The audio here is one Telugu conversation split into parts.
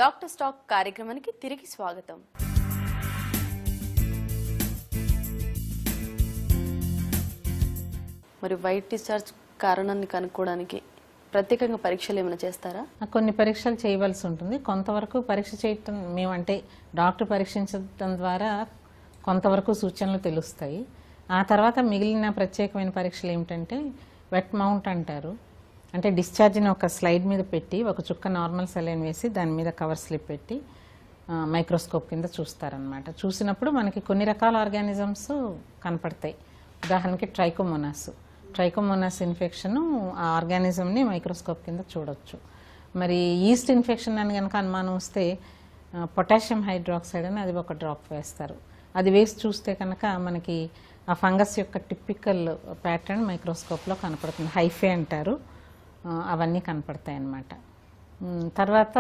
డాక్టర్ స్టాక్ కార్యక్రమానికి తిరిగి స్వాగతం. మరి వైట్ డిశ్చార్జ్ కారణాన్ని కనుక్కోవడానికి ప్రత్యేకంగా పరీక్షలు ఏమైనా చేస్తారా? కొన్ని పరీక్షలు చేయవలసి ఉంటుంది. కొంతవరకు పరీక్ష చేయటం మేమంటే డాక్టర్ పరీక్షించడం ద్వారా కొంతవరకు సూచనలు తెలుస్తాయి. ఆ తర్వాత మిగిలిన ప్రత్యేకమైన పరీక్షలు ఏమిటంటే వెట్ మౌంట్ అంటారు. అంటే డిశ్చార్జ్ని ఒక స్లైడ్ మీద పెట్టి ఒక చుక్క నార్మల్ సెలైన్ వేసి దాని మీద కవర్ స్లిప్ పెట్టి మైక్రోస్కోప్ కింద చూస్తారనమాట. చూసినప్పుడు మనకి కొన్ని రకాల ఆర్గానిజమ్స్ కనపడతాయి. ఉదాహరణకి ట్రైకోమోనాస్ ఇన్ఫెక్షన్ ఆ ఆర్గానిజంని మైక్రోస్కోప్ కింద చూడొచ్చు. మరి ఈస్ట్ ఇన్ఫెక్షన్ అని కనుక అనుమానం వస్తే పొటాషియం హైడ్రాక్సైడ్ అని అది ఒక డ్రాప్ వేస్తారు. అది వేసి చూస్తే కనుక మనకి ఆ ఫంగస్ యొక్క టిపికల్ ప్యాటర్న్ మైక్రోస్కోప్లో కనపడుతుంది. హైఫే అంటారు. అవన్నీ కనపడతాయి అన్నమాట. తర్వాత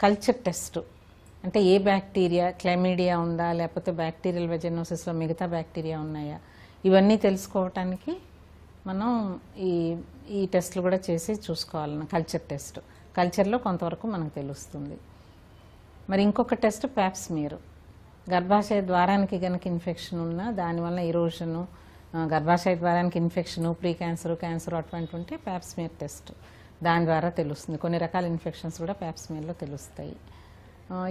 కల్చర్ టెస్ట్ అంటే ఏ బ్యాక్టీరియా, క్లైమీడియా ఉందా లేకపోతే బ్యాక్టీరియల్ వెజనోసిస్లో మిగతా బ్యాక్టీరియా ఉన్నాయా, ఇవన్నీ తెలుసుకోవటానికి మనం ఈ టెస్ట్లు కూడా చేసి చూసుకోవాలన్న కల్చర్ టెస్ట్. కల్చర్లో కొంతవరకు మనకు తెలుస్తుంది. మరి ఇంకొక టెస్ట్ ప్యాప్స్మియర్. గర్భాశయ ద్వారానికి కనుక ఇన్ఫెక్షన్ ఉన్నా దానివల్ల ఇరోషను, గర్భాశయ ద్వారానికి ఇన్ఫెక్షను, ప్రీ క్యాన్సర్ అటువంటి ఉంటే ప్యాప్స్మియర్ టెస్ట్ దాని ద్వారా తెలుస్తుంది. కొన్ని రకాల ఇన్ఫెక్షన్స్ కూడా ప్యాప్స్మియర్లో తెలుస్తాయి.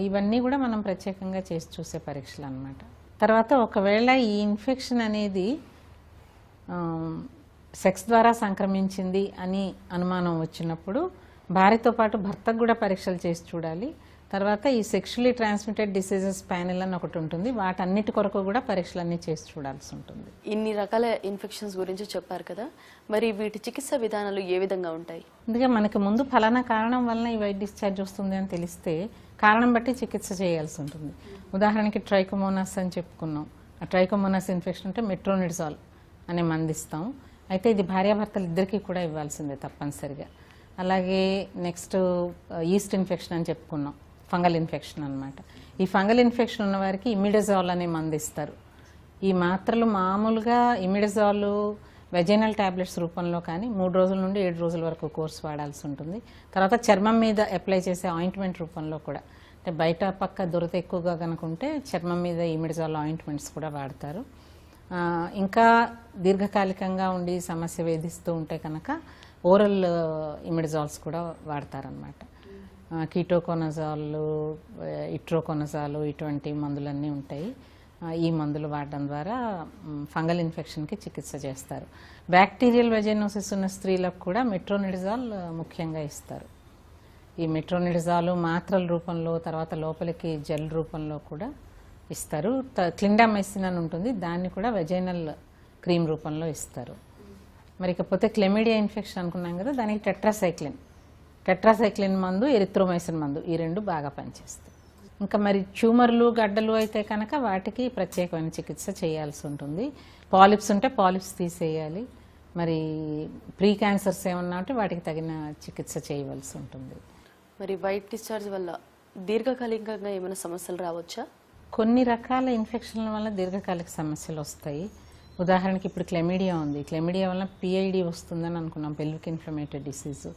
ఇవన్నీ కూడా మనం ప్రత్యేకంగా చేసి చూసే పరీక్షలు అన్నమాట. తర్వాత ఒకవేళ ఈ ఇన్ఫెక్షన్ అనేది సెక్స్ ద్వారా సంక్రమించింది అని అనుమానం వచ్చినప్పుడు భార్యతో పాటు భర్తకు కూడా పరీక్షలు చేసి చూడాలి. తర్వాత ఈ సెక్షువల్లీ ట్రాన్స్మిటెడ్ డిసీజెస్ ప్యానెల్ అని ఒకటి ఉంటుంది. వాటన్నిటి కొరకు కూడా పరీక్షలన్నీ చేసి చూడాల్సి ఉంటుంది. ఇన్ని రకాల ఇన్ఫెక్షన్స్ గురించి చెప్పారు కదా, మరి వీటి చికిత్స విధానాలు ఏ విధంగా ఉంటాయి? అందుకే మనకి ముందు ఫలానా కారణం వలన ఈ వైట్ డిశ్చార్జ్ వస్తుంది అని తెలిస్తే కారణం బట్టి చికిత్స చేయాల్సి ఉంటుంది. ఉదాహరణకి ట్రైకోమోనాస్ అని చెప్పుకున్నాం. ఆ ట్రైకోమోనాస్ ఇన్ఫెక్షన్ అంటే మెట్రోనిడ్జాల్ అనే మందు ఇస్తాం. అయితే ఇది భార్యాభర్తలు ఇద్దరికీ కూడా ఇవ్వాల్సిందే తప్పనిసరిగా. అలాగే నెక్స్ట్ ఈస్ట్ ఇన్ఫెక్షన్ అని చెప్పుకున్నాం, ఫంగల్ ఇన్ఫెక్షన్ అనమాట. ఈ ఫంగల్ ఇన్ఫెక్షన్ ఉన్న వారికి ఇమిడజాల్ అనే మందు ఇస్తారు. ఈ మాత్రలు మామూలుగా ఇమిడజాల్ వెజైనల్ టాబ్లెట్స్ రూపంలో కానీ 3 రోజుల నుండి 7 రోజుల వరకు కోర్సు వాడాల్సి ఉంటుంది. తర్వాత చర్మం మీద అప్లై చేసే ఆయింట్మెంట్ రూపంలో కూడా, అంటే బయట పక్క దురద ఎక్కువగా కనుకుంటే చర్మం మీద ఇమిడజాల్ ఆయింట్మెంట్స్ కూడా వాడతారు. ఇంకా దీర్ఘకాలికంగా ఉండి సమస్య వేధిస్తూ ఉంటే కనుక ఓరల్ ఇమిడజాల్స్ కూడా వాడతారనమాట. కీటోకోనజాల్, ఇట్రోకోనజాల్ ఇటువంటి మందులన్నీ ఉంటాయి. ఈ మందులు వాడడం ద్వారా ఫంగల్ ఇన్ఫెక్షన్కి చికిత్స చేస్తారు. బ్యాక్టీరియల్ వెజైనోసిస్ ఉన్న స్త్రీలకు కూడా మెట్రోనిడజాల్ ముఖ్యంగా ఇస్తారు. ఈ మెట్రోనిడజాల్ మాత్రల రూపంలో, తర్వాత లోపలికి జెల్ రూపంలో కూడా ఇస్తారు. క్లిండామైసిన్ అని ఉంటుంది, దాన్ని కూడా వెజైనల్ క్రీమ్ రూపంలో ఇస్తారు. మరి ఇకపోతే క్లెమిడియా ఇన్ఫెక్షన్ అనుకున్నాం కదా, దానికి టెట్రాసైక్లిన్ మందు, ఎరిథ్రోమైసిన్ మందు ఈ రెండు బాగా పనిచేస్తాయి. ఇంకా మరి ట్యూమర్లు, గడ్డలు అయితే కనుక వాటికి ప్రత్యేకమైన చికిత్స చేయాల్సి ఉంటుంది. పాలిప్స్ ఉంటే పాలిప్స్ తీసేయాలి. మరి ప్రీ క్యాన్సర్స్ ఏమన్నా ఉంటే వాటికి తగిన చికిత్స చేయవలసి ఉంటుంది. మరి వైట్ డిశ్చార్జ్ వల్ల దీర్ఘకాలికంగా ఏమైనా సమస్యలు రావచ్చా? కొన్ని రకాల ఇన్ఫెక్షన్ల వల్ల దీర్ఘకాలిక సమస్యలు వస్తాయి. ఉదాహరణకి ఇప్పుడు క్లెమిడియా ఉంది. క్లెమిడియా వల్ల పిఐడి వస్తుందని అనుకున్నాం, పెల్విక్ ఇన్ఫ్లమేటరీ డిసీజ్.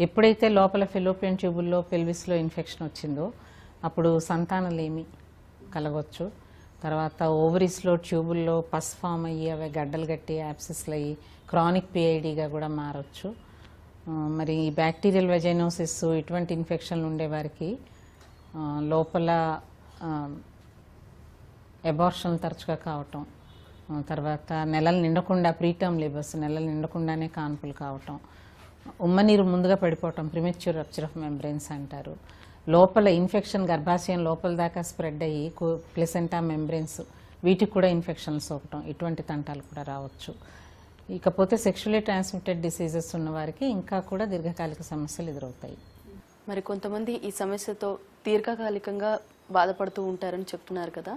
ఎప్పుడైతే లోపల ఫెలోపియన్ ట్యూబుల్లో, పెల్విస్లో ఇన్ఫెక్షన్ వచ్చిందో అప్పుడు సంతానలేమి కలగవచ్చు. తర్వాత ఓవరీస్లో, ట్యూబుల్లో పస్ ఫామ్ అయ్యి అవి గడ్డలు గట్టి యాప్సిస్లు అయ్యి క్రానిక్ పిఐడిగా కూడా మారచ్చు. మరి బ్యాక్టీరియల్ వెజైనోసిస్ ఇటువంటి ఇన్ఫెక్షన్లు ఉండేవారికి లోపల అబార్షన్ తరచుగా కావటం, తర్వాత నెలలు నిండకుండా, ప్రీటర్మ్ లేబర్స్ నెలలు నిండకుండానే కాన్పులు కావటం, ఉమ్మనీరు ముందుగా పడిపోవటం, ప్రిమెచ్యూర్ రప్చర్ ఆఫ్ మెంబ్రెయిన్స్ అంటారు. లోపల ఇన్ఫెక్షన్ గర్భాశయం లోపల దాకా స్ప్రెడ్ అయ్యి ప్లెసెంటా మెంబ్రెయిన్స్ వీటికి కూడా ఇన్ఫెక్షన్లు సోకటం, ఇటువంటి తంటాలు కూడా రావచ్చు. ఇకపోతే సెక్షువల్లీ ట్రాన్స్మిటెడ్ డిసీజెస్ ఉన్న వారికి ఇంకా కూడా దీర్ఘకాలిక సమస్యలు ఎదురవుతాయి. మరి కొంతమంది ఈ సమస్యతో దీర్ఘకాలికంగా బాధపడుతూ ఉంటారని చెప్తున్నారు కదా,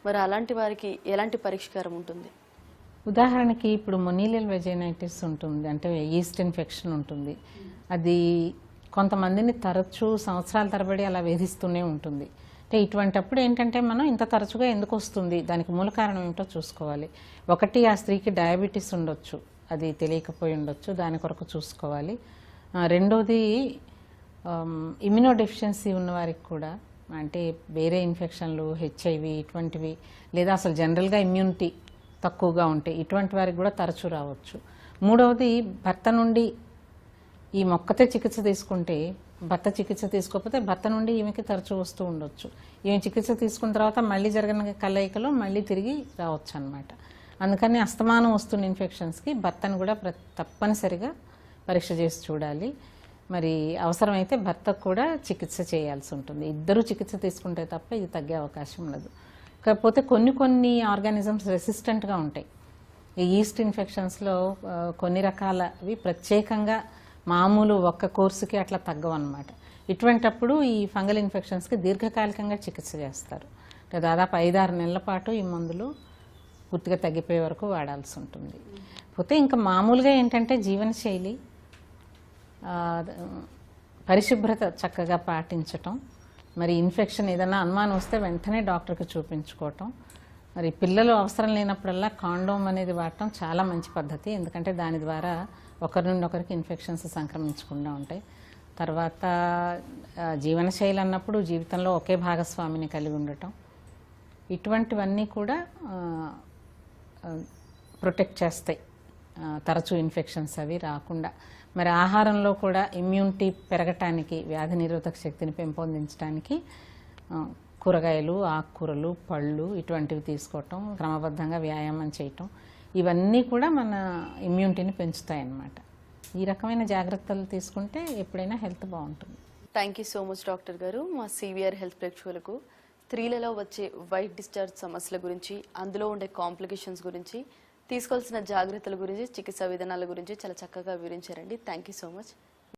మరి అలాంటి వారికి ఎలాంటి పరిష్కారం ఉంటుంది? ఉదాహరణకి ఇప్పుడు మొనీలియల్ వెజైనైటిస్ ఉంటుంది, అంటే ఈస్ట్ ఇన్ఫెక్షన్ ఉంటుంది. అది కొంతమందిని తరచూ సంవత్సరాల తరబడి అలా వేధిస్తూనే ఉంటుంది. అంటే ఇటువంటప్పుడు ఏంటంటే మనం ఇంత తరచుగా ఎందుకు వస్తుంది, దానికి మూల కారణం ఏమిటో చూసుకోవాలి. ఒకటి, ఆ స్త్రీకి డయాబెటీస్ ఉండొచ్చు, అది తెలియకపోయి ఉండొచ్చు, దాని కొరకు చూసుకోవాలి. రెండోది ఇమ్యూనో డెఫిషియన్సీ ఉన్న వారికి కూడా, అంటే వేరే ఇన్ఫెక్షన్లు, హెచ్ఐవి ఇటువంటివి, లేదా అసలు జనరల్గా ఇమ్యూనిటీ తక్కువగా ఉంటే ఇటువంటి వారికి కూడా తరచూ రావచ్చు. మూడవది, భర్త నుండి ఈ మొక్కతే చికిత్స తీసుకుంటే, భర్త చికిత్స తీసుకోకపోతే భర్త నుండి ఈమెకి తరచూ వస్తూ ఉండొచ్చు. ఈమె చికిత్స తీసుకున్న తర్వాత మళ్ళీ జరిగిన కలయికలో మళ్ళీ తిరిగి రావచ్చు అన్నమాట. అందుకని అస్తమానం వస్తున్న ఇన్ఫెక్షన్స్కి భర్తను కూడా తప్పనిసరిగా పరీక్ష చేసి చూడాలి. మరి అవసరమైతే భర్తకు కూడా చికిత్స చేయాల్సి ఉంటుంది. ఇద్దరు చికిత్స తీసుకుంటే తప్ప ఇది తగ్గే అవకాశం ఉండదు. కాకపోతే కొన్ని ఆర్గానిజమ్స్ రెసిస్టెంట్గా ఉంటాయి. ఈ ఈస్ట్ ఇన్ఫెక్షన్స్లో కొన్ని రకాలవి ప్రత్యేకంగా మామూలు ఒక్క కోర్సుకి అట్లా తగ్గవు అన్నమాట. ఇటువంటప్పుడు ఈ ఫంగల్ ఇన్ఫెక్షన్స్కి దీర్ఘకాలికంగా చికిత్స చేస్తారు. దాదాపు 5-6 నెలల పాటు ఈ మందులు పూర్తిగా తగ్గిపోయే వరకు వాడాల్సి ఉంటుంది. పోతే ఇంకా మామూలుగా ఏంటంటే జీవనశైలి, పరిశుభ్రత చక్కగా పాటించటం, మరి ఇన్ఫెక్షన్ ఏదైనా అనుమానం వస్తే వెంటనే డాక్టర్కి చూపించుకోవటం, మరి పిల్లలు అవసరం లేనప్పుడల్లా కాండోమ్ అనేది వాడటం చాలా మంచి పద్ధతి. ఎందుకంటే దాని ద్వారా ఒకరి నుండి ఒకరికి ఇన్ఫెక్షన్స్ సంక్రమించకుండా ఉంటాయి. తర్వాత జీవనశైలి అన్నప్పుడు జీవితంలో ఒకే భాగస్వామిని కలిగి ఉండటం, ఇటువంటివన్నీ కూడా ప్రొటెక్ట్ చేస్తాయి తరచూ ఇన్ఫెక్షన్స్ అవి రాకుండా. మరి ఆహారంలో కూడా ఇమ్యూనిటీ పెరగటానికి, వ్యాధి నిరోధక శక్తిని పెంపొందించడానికి కూరగాయలు, ఆకుకూరలు, పళ్ళు ఇటువంటివి తీసుకోవటం, క్రమబద్ధంగా వ్యాయామం చేయటం, ఇవన్నీ కూడా మన ఇమ్యూనిటీని పెంచుతాయి అన్నమాట. ఈ రకమైన జాగ్రత్తలు తీసుకుంటే ఎప్పుడైనా హెల్త్ బాగుంటుంది. Thank you so much doctor గారు. మా సివిఆర్ హెల్త్ ప్రేక్షకులకు స్త్రీలలో వచ్చే వైట్ డిశ్చార్జ్ సమస్యల గురించి, అందులో ఉండే కాంప్లికేషన్స్ గురించి, తీసుకోవాల్సిన జాగ్రత్తల గురించి, చికిత్సా విధానాల గురించి చాలా చక్కగా వివరించారండి. Thank you so much.